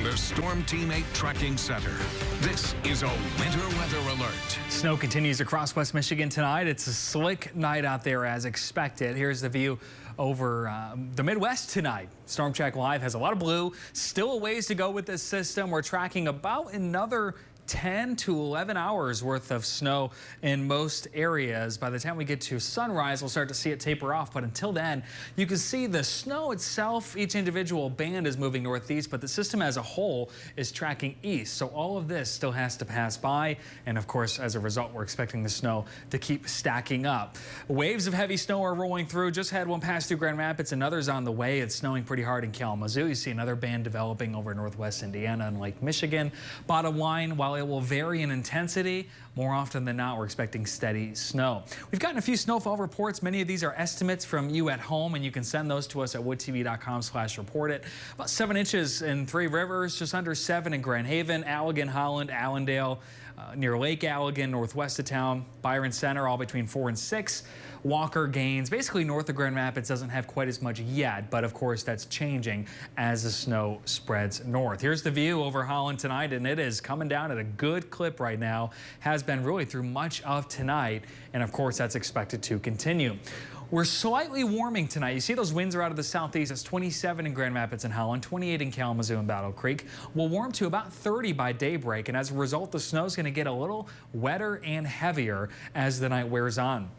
the Storm Team 8 Tracking Center. This is a winter weather alert. Snow continues across West Michigan tonight. It's a slick night out there as expected. Here's the view over the Midwest tonight. Storm Track Live has a lot of blue. Still a ways to go with this system. We're tracking about another 10 to 11 hours worth of snow in most areas. By the time we get to sunrise, we'll start to see it taper off. But until then, you can see the snow itself. Each individual band is moving northeast, but the system as a whole is tracking east. So all of this still has to pass by. And of course, as a result, we're expecting the snow to keep stacking up. Waves of heavy snow are rolling through. Just had one pass through Grand Rapids. Another's on the way. It's snowing pretty hard in Kalamazoo. You see another band developing over northwest Indiana and Lake Michigan. Bottom line, while it will vary in intensity, more often than not, we're expecting steady snow. We've gotten a few snowfall reports. Many of these are estimates from you at home, and you can send those to us at woodtv.com/report it. About 7 inches in Three Rivers, just under 7 in Grand Haven, Allegan, Holland, Allendale, near Lake Allegan, northwest of town, Byron Center, all between 4 and 6. Walker, Gaines, basically north of Grand Rapids doesn't have quite as much yet, but of course that's changing as the snow spreads north. Here's the view over Holland tonight, and it is coming down at a good clip right now. Has been really through much of tonight, and of course that's expected to continue. We're slightly warming tonight. You see those winds are out of the southeast. It's 27 in Grand Rapids and Holland, 28 in Kalamazoo and Battle Creek. We'll warm to about 30 by daybreak, and as a result, the snow is going to get a little wetter and heavier as the night wears on.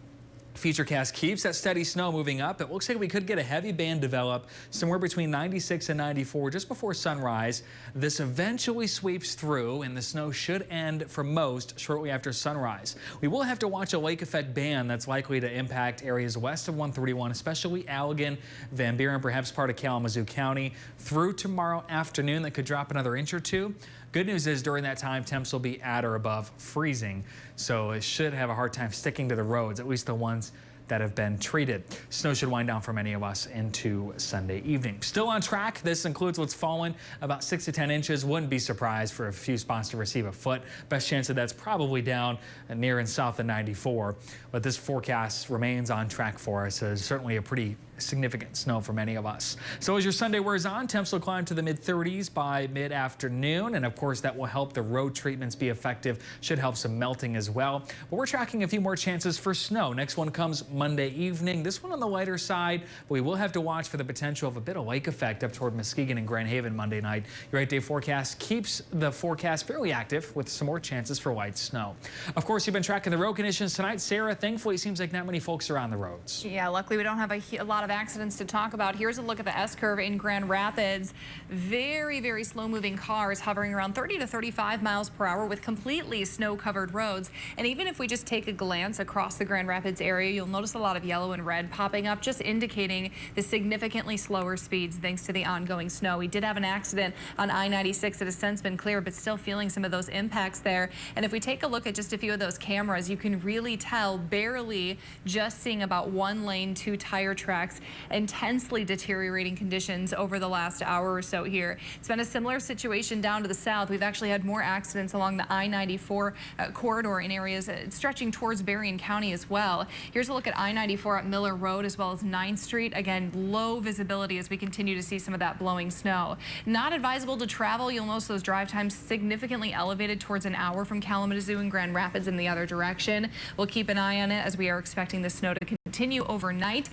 Futurecast keeps that steady snow moving up. It looks like we could get a heavy band develop somewhere between 96 and 94 just before sunrise. This eventually sweeps through, and the snow should end for most shortly after sunrise. We will have to watch a lake effect band that's likely to impact areas west of 131, especially Allegan, Van Buren, perhaps part of Kalamazoo County, through tomorrow afternoon. That could drop another inch or two. Good news is during that time, temps will be at or above freezing, so it should have a hard time sticking to the roads, at least the ones that have been treated. Snow should wind down for many of us into Sunday evening. Still on track. This includes what's fallen about 6 to 10 inches. Wouldn't be surprised for a few spots to receive a foot. Best chance of that's probably down near and south of 94. But this forecast remains on track for us. It's certainly a pretty significant snow for many of us. So as your Sunday wears on, temps will climb to the mid-30s by mid-afternoon, and of course that will help the road treatments be effective. Should help some melting as well. But we're tracking a few more chances for snow. Next one comes Monday evening. This one on the lighter side, but we will have to watch for the potential of a bit of lake effect up toward Muskegon and Grand Haven Monday night. Your 8-day forecast keeps the forecast fairly active with some more chances for light snow. Of course, you've been tracking the road conditions tonight. Sarah, thankfully it seems like not many folks are on the roads. Yeah, luckily we don't have a lot of accidents to talk about. Here's a look at the S-curve in Grand Rapids. Very, very slow moving cars hovering around 30 to 35 miles per hour with completely snow covered roads. And even if we just take a glance across the Grand Rapids area, you'll notice a lot of yellow and red popping up, just indicating the significantly slower speeds thanks to the ongoing snow. We did have an accident on I-96 that has since been cleared, but still feeling some of those impacts there. And if we take a look at just a few of those cameras, you can really tell barely just seeing about 1 lane, 2 tire tracks, intensely deteriorating conditions over the last hour or so here. It's been a similar situation down to the south. We've actually had more accidents along the I-94 corridor in areas stretching towards Berrien County as well. Here's a look at I-94 at Miller Road as well as 9th Street. Again, low visibility as we continue to see some of that blowing snow. Not advisable to travel. You'll notice those drive times significantly elevated towards an hour from Kalamazoo and Grand Rapids in the other direction. We'll keep an eye on it as we are expecting the snow to continue overnight.